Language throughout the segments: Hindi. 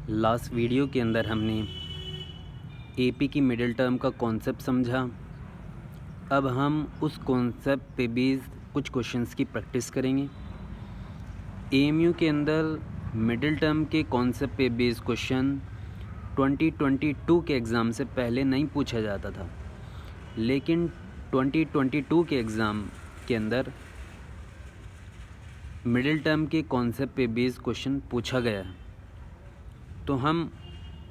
लास्ट वीडियो के अंदर हमने एपी की मिडिल टर्म का कॉन्सेप्ट समझा। अब हम उस कॉन्सेप्ट पे बेस्ड कुछ क्वेश्चंस की प्रैक्टिस करेंगे। एएमयू के अंदर मिडिल टर्म के कॉन्सेप्ट पे बेस्ड क्वेश्चन 2022 के एग्ज़ाम से पहले नहीं पूछा जाता था, लेकिन 2022 के एग्ज़ाम के अंदर मिडिल टर्म के कॉन्सेप्ट पे बेस्ड क्वेश्चन पूछा गया है। तो हम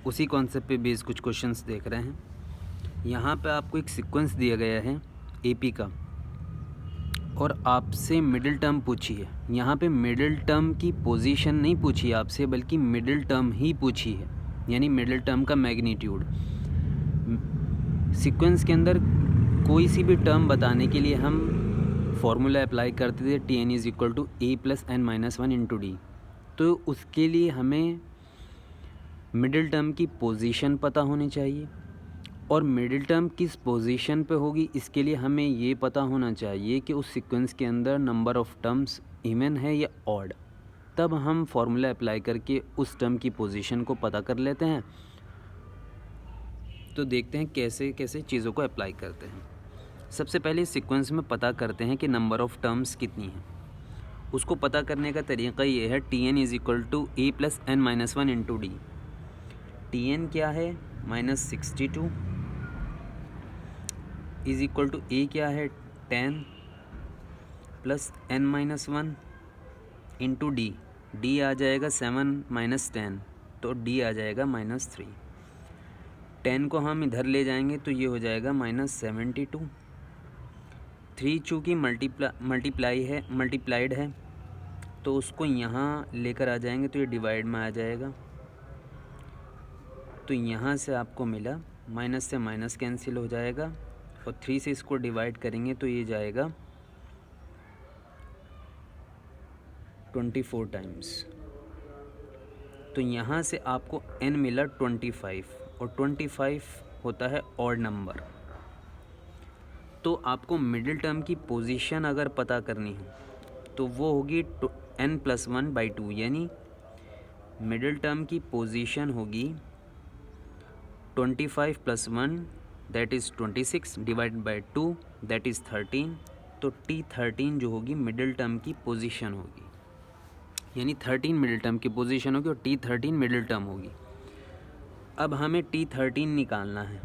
उसी कॉन्सेप्ट पे बेस्ड कुछ क्वेश्चंस देख रहे हैं। यहाँ पे आपको एक सीक्वेंस दिया गया है एपी का और आपसे मिडिल टर्म पूछी है। यहाँ पे मिडिल टर्म की पोजीशन नहीं पूछी है आपसे, बल्कि मिडिल टर्म ही पूछी है, यानी मिडिल टर्म का मैग्नीट्यूड। सीक्वेंस के अंदर कोई सी भी टर्म बताने के लिए हम फॉर्मूला अप्लाई करते थे Tn is equal to a plus n minus 1 into d. तो उसके लिए हमें मिडिल टर्म की पोजीशन पता होनी चाहिए, और मिडिल टर्म किस पोजीशन पे होगी इसके लिए हमें ये पता होना चाहिए कि उस सीक्वेंस के अंदर नंबर ऑफ़ टर्म्स इवन है या ऑड। तब हम फॉर्मूला अप्लाई करके उस टर्म की पोजीशन को पता कर लेते हैं। तो देखते हैं कैसे कैसे चीज़ों को अप्लाई करते हैं। सबसे पहले सीक्वेंस में पता करते हैं कि नंबर ऑफ़ टर्म्स कितनी है। उसको पता करने का तरीका ये है Tn is equal to a plus n minus 1 into d. Tn क्या है? -62 इज़ इक्वल टू a क्या है? 10 plus n minus 1 into D. D आ जाएगा 7 माइनस 10, तो डी आ जाएगा -3। 10 को हम इधर ले जाएंगे तो ये हो जाएगा -72। 3 चूँकि मल्टीप्लाइड है तो उसको यहाँ लेकर आ जाएंगे तो ये डिवाइड में आ जाएगा। तो यहाँ से आपको मिला, माइनस से माइनस कैंसिल हो जाएगा और 3 से इसको डिवाइड करेंगे तो ये जाएगा 24 टाइम्स। तो यहाँ से आपको n मिला 25, और 25 होता है ऑड नंबर। तो आपको मिडिल टर्म की पोजीशन अगर पता करनी है तो वो होगी n प्लस 1/2, यानी मिडिल टर्म की पोजीशन होगी 25 plus 1 that is 26 divide by 2 that is 13। तो T13 जो होगी मिडिल टर्म की पोजीशन होगी, यानी 13 मिडिल टर्म की पोजीशन होगी और T13 मिडिल टर्म होगी। अब हमें T13 निकालना है,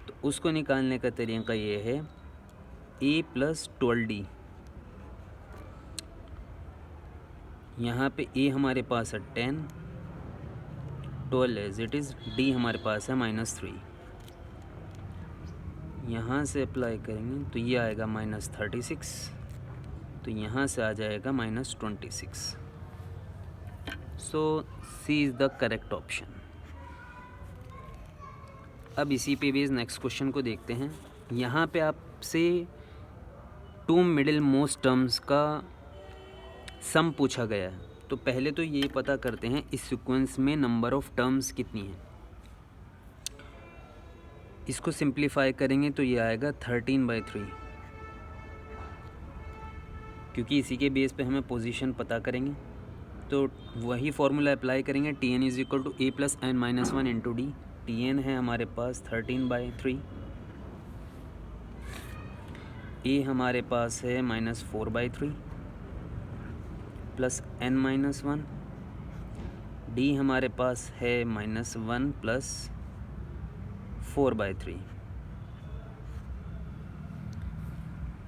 तो उसको निकालने का तरीका ये है a प्लस 12d। यहाँ पे a हमारे पास है 10, 12 एज इट इज़, d हमारे पास है -3। यहाँ से अप्लाई करेंगे तो ये आएगा -36, तो यहाँ से आ जाएगा -26। सो सी इज़ द करेक्ट ऑप्शन। अब इसी पे बेस नेक्स्ट क्वेश्चन को देखते हैं। यहाँ पे आपसे 2 मिडिल मोस्ट टर्म्स का सम पूछा गया है। तो पहले तो ये पता करते हैं इस सीक्वेंस में नंबर ऑफ़ टर्म्स कितनी है। इसको सिंप्लीफाई करेंगे तो ये आएगा 13/3, क्योंकि इसी के बेस पे हमें पोजीशन पता करेंगे। तो वही फार्मूला अप्लाई करेंगे Tn is equal to a plus n minus 1 into d. Tn है हमारे पास 13/3, a हमारे पास है -4/3 प्लस n माइनस 1, d हमारे पास है -1 प्लस 4/3।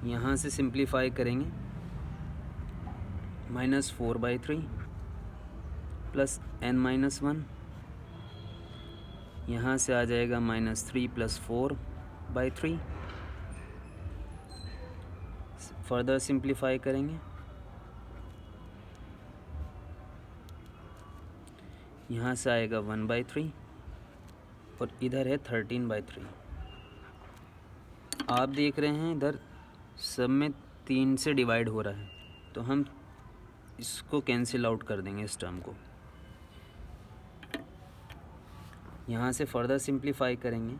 यहाँ से सिंप्लीफाई करेंगे, -4/3 प्लस n माइनस 1, यहाँ से आ जाएगा -3 प्लस 4/3। फर्दर सिंप्लीफाई करेंगे, यहाँ से आएगा 1/3 और इधर है 13/3। आप देख रहे हैं इधर सब में 3 से डिवाइड हो रहा है, तो हम इसको कैंसिल आउट कर देंगे इस टर्म को। यहाँ से फर्दर सिंप्लीफाई करेंगे,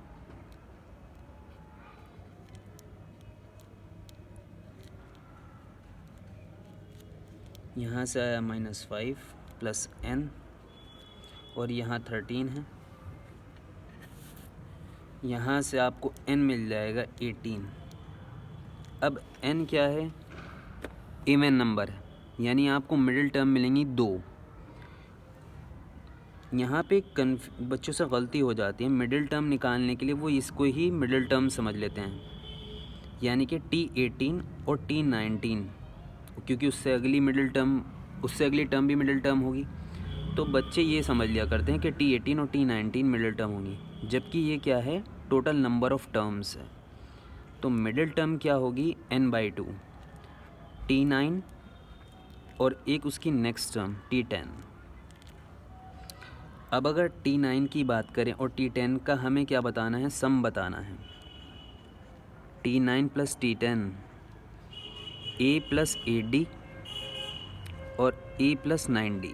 यहाँ से आया -5 प्लस n और यहाँ 13 है। यहाँ से आपको n मिल जाएगा 18। अब n क्या है? इवन नंबर है, यानी आपको मिडिल टर्म मिलेंगी 2। यहाँ पे बच्चों से गलती हो जाती है, मिडिल टर्म निकालने के लिए वो इसको ही मिडिल टर्म समझ लेते हैं, यानी कि T18 और T19, क्योंकि उससे अगली टर्म भी मिडिल टर्म होगी, तो बच्चे ये समझ लिया करते हैं कि T18 और T19 मिडिल टर्म होंगी, जबकि ये क्या है? टोटल नंबर ऑफ टर्म्स है। तो मिडिल टर्म क्या होगी? n/2 T9 और एक उसकी नेक्स्ट टर्म T10। अब अगर T9 की बात करें और T10 का हमें क्या बताना है? सम बताना है। T9 + T10 A + AD और A + 9D,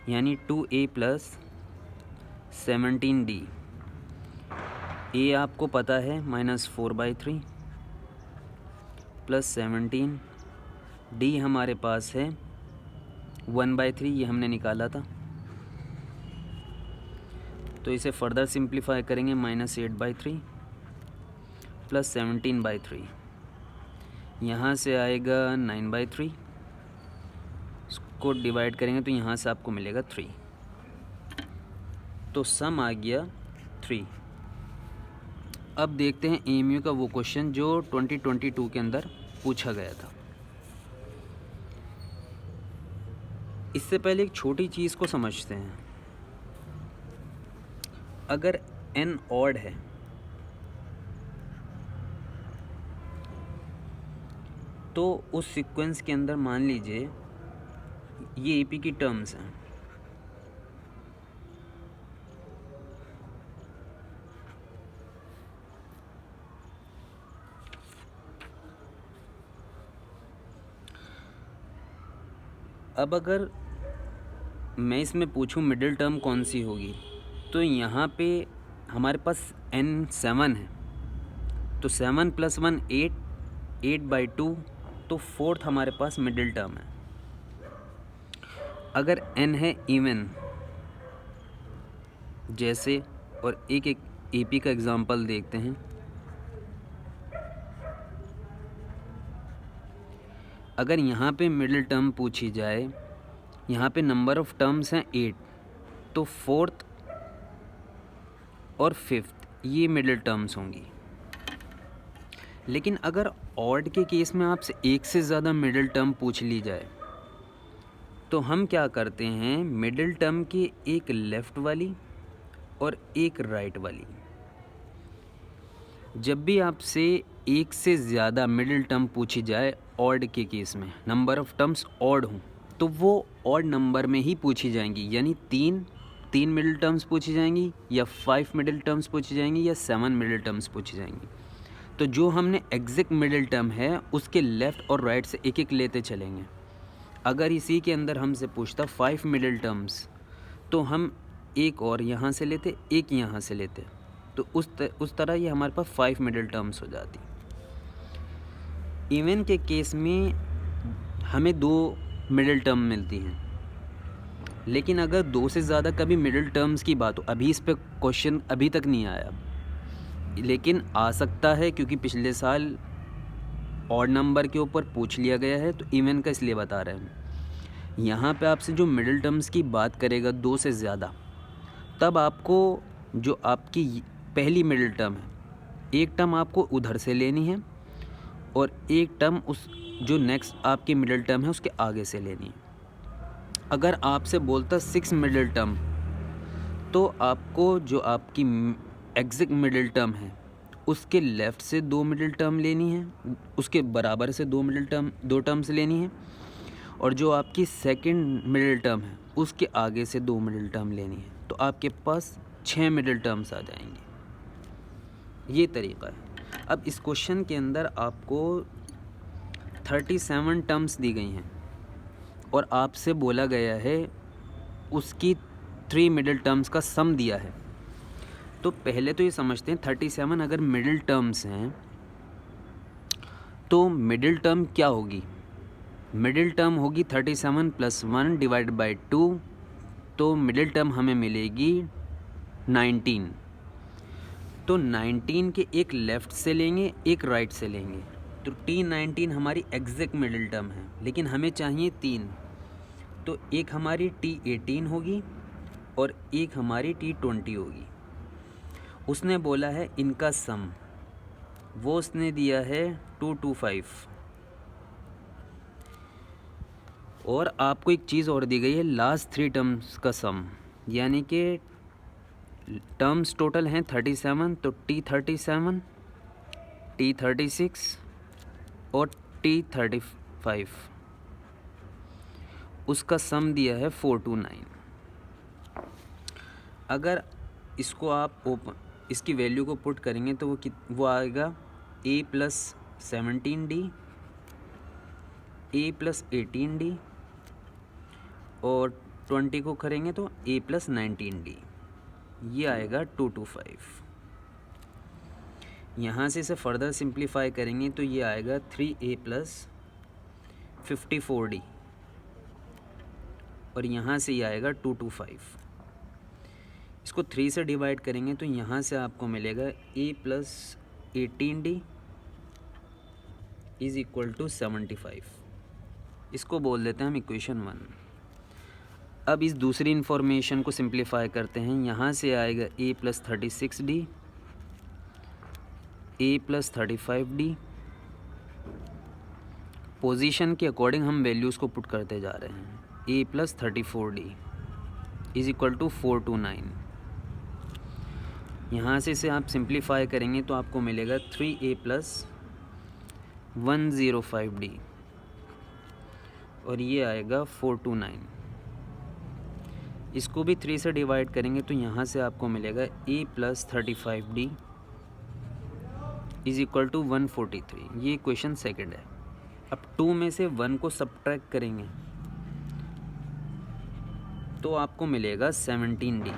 यानी 2A + 17D। A आपको पता है -4/3 + 17, D हमारे पास है 1/3, ये हमने निकाला था। तो इसे फर्दर सिंप्लीफाई करेंगे, -8/3 + 17/3, यहाँ से आएगा 9/3, इसको डिवाइड करेंगे तो यहाँ से आपको मिलेगा 3। तो सम आ गया 3। अब देखते हैं AMU का वो क्वेश्चन जो 2022 के अंदर पूछा गया था। इससे पहले एक छोटी चीज़ को समझते हैं। अगर n ऑड है तो उस सीक्वेंस के अंदर मान लीजिए ये AP की टर्म्स हैं, अब अगर मैं इसमें पूछूं मिडिल टर्म कौन सी होगी, तो यहाँ पे हमारे पास n7 है, तो 7 + 1 8, 8/2, तो 4th हमारे पास मिडिल टर्म है। अगर n है इवन, जैसे, और एक AP का एग्जांपल देखते हैं। अगर यहाँ पे मिडिल टर्म पूछी जाए, यहाँ पे नंबर ऑफ टर्म्स हैं 8, तो 4th और 5th ये मिडिल टर्म्स होंगी। लेकिन अगर ऑड के केस में आपसे एक से ज़्यादा मिडिल टर्म पूछ ली जाए, तो हम क्या करते हैं? मिडिल टर्म की एक लेफ़्ट वाली और एक राइट वाली। जब भी आपसे एक से ज़्यादा मिडिल टर्म पूछी जाए ऑड के केस में, नंबर ऑफ टर्म्स ऑड हों, तो वो ऑड नंबर में ही पूछी जाएंगी, यानी 3 मिडिल टर्म्स पूछी जाएंगी, या 5 मिडिल टर्म्स पूछी जाएंगी, या 7 मिडिल टर्म्स पूछी जाएंगी। तो जो हमने एग्जैक्ट मिडिल टर्म है उसके लेफ़्ट और राइट से एक एक लेते चलेंगे। अगर इसी के अंदर हमसे पूछता 5 मिडिल टर्म्स, तो हम एक और यहाँ से लेते, एक यहाँ से लेते, तो उस तरह ये हमारे पास 5 मिडिल टर्म्स हो जाती। इवन के केस में हमें 2 मिडिल टर्म मिलती हैं, लेकिन अगर 2 से ज़्यादा कभी मिडिल टर्म्स की बात हो, अभी इस पे क्वेश्चन अभी तक नहीं आया, लेकिन आ सकता है क्योंकि पिछले साल ऑड नंबर के ऊपर पूछ लिया गया है, तो इवन का इसलिए बता रहे हैं। यहाँ पे आपसे जो मिडिल टर्म्स की बात करेगा 2 से ज़्यादा, तब आपको जो आपकी पहली मिडिल टर्म है, एक टर्म आपको उधर से लेनी है और एक टर्म उस जो नेक्स्ट आपकी मिडिल टर्म है उसके आगे से लेनी है। अगर आपसे बोलता 6 मिडिल टर्म, तो आपको जो आपकी एग्जैक्ट मिडिल टर्म है उसके लेफ़्ट से 2 मिडिल टर्म लेनी है, उसके बराबर से 2 टर्म्स लेनी है, और जो आपकी सेकंड मिडिल टर्म है उसके आगे से 2 मिडिल टर्म लेनी है, तो आपके पास 6 मिडिल टर्म्स आ जाएंगे। ये तरीका है। अब इस क्वेश्चन के अंदर आपको 37 टर्म्स दी गई हैं और आपसे बोला गया है उसकी 3 मिडिल टर्म्स का सम दिया है। तो पहले तो ये समझते हैं 37 अगर मिडिल टर्म्स हैं तो मिडिल टर्म क्या होगी? मिडिल टर्म होगी 37 + 1 / 2, तो मिडिल टर्म हमें मिलेगी 19। तो 19 के एक लेफ़्ट से लेंगे, एक राइट से लेंगे, तो T19 हमारी एग्जैक्ट मिडिल टर्म है, लेकिन हमें चाहिए 3। तो एक हमारी T18 होगी और एक हमारी T20 होगी। उसने बोला है इनका सम, वो उसने दिया है 225। और आपको एक चीज़ और दी गई है, लास्ट 3 टर्म्स का सम, यानी कि टर्म्स टोटल हैं 37, तो T37, T36 और T35, उसका सम दिया है 429। अगर इसको आप इसकी वैल्यू को पुट करेंगे तो वो आएगा A + 17D, A + 18D, और 20 को करेंगे तो A + 19D, ये आएगा 225। यहाँ से इसे फर्दर सिंप्लीफाई करेंगे तो ये आएगा 3A + 54D, और यहाँ से ये आएगा 225। इसको 3 से डिवाइड करेंगे तो यहाँ से आपको मिलेगा A + 18D = 75। इसको बोल देते हैं हम इक्वेशन 1। अब इस दूसरी इन्फॉर्मेशन को सिंप्लीफाई करते हैं। यहाँ से आएगा A + 36D, A + 35D। Position के अकॉर्डिंग हम वैल्यूज़ को पुट करते जा रहे हैं। A + 34D = 429। यहाँ से इसे आप सिंप्लीफाई करेंगे तो आपको मिलेगा 3A + 105D, और ये आएगा 429। इसको भी 3 से डिवाइड करेंगे तो यहाँ से आपको मिलेगा A + 35D = 143। ये क्वेश्चन सेकंड है। अब 2 में से 1 को सब्ट्रैक्ट करेंगे तो आपको मिलेगा 17D,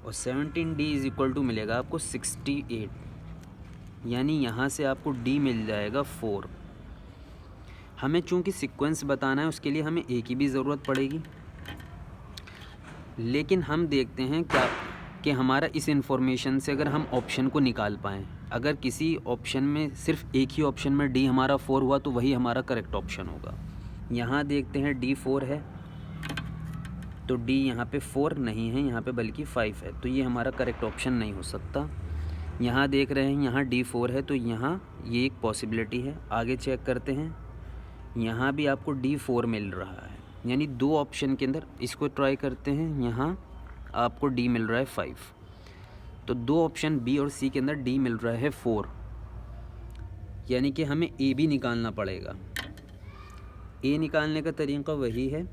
और 17D = मिलेगा आपको 68, यानी यहाँ से आपको D मिल जाएगा 4। हमें चूँकि सीक्वेंस बताना है, उसके लिए हमें A की भी ज़रूरत पड़ेगी, लेकिन हम देखते हैं क्या कि हमारा इस इन्फॉर्मेशन से अगर हम ऑप्शन को निकाल पाएँ। अगर किसी ऑप्शन में सिर्फ एक ही ऑप्शन में D हमारा 4 हुआ तो वही हमारा करेक्ट ऑप्शन होगा। यहाँ देखते हैं D 4 है, तो D यहाँ पे 4 नहीं है यहाँ पे, बल्कि 5 है, तो ये हमारा करेक्ट ऑप्शन नहीं हो सकता। यहाँ देख रहे हैं यहाँ D 4 है, तो यहाँ ये एक पॉसिबिलिटी है। आगे चेक करते हैं, यहाँ भी आपको D 4 मिल रहा है, यानी 2 ऑप्शन के अंदर इसको ट्राई करते हैं। यहाँ आपको D मिल रहा है 5, तो 2 ऑप्शन B और C के अंदर D मिल रहा है 4, यानी कि हमें A भी निकालना पड़ेगा। A निकालने का तरीका वही है,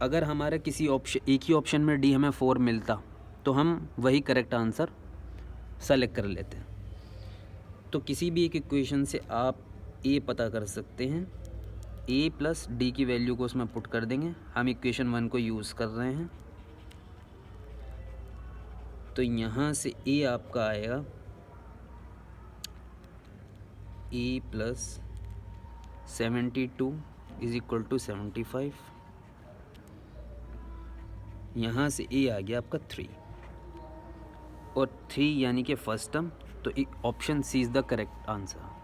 अगर हमारा किसी ऑप्शन एक ही ऑप्शन में D हमें 4 मिलता तो हम वही करेक्ट आंसर सेलेक्ट कर लेते हैं। तो किसी भी एक इक्वेशन से आप A पता कर सकते हैं। A + D की वैल्यू को उसमें पुट कर देंगे। हम इक्वेशन 1 को यूज़ कर रहे हैं, तो यहाँ से A आपका आएगा A + 72 = 75। यहाँ से A आ गया आपका 3, और 3 यानी कि फर्स्ट टर्म, तो option C is the correct answer.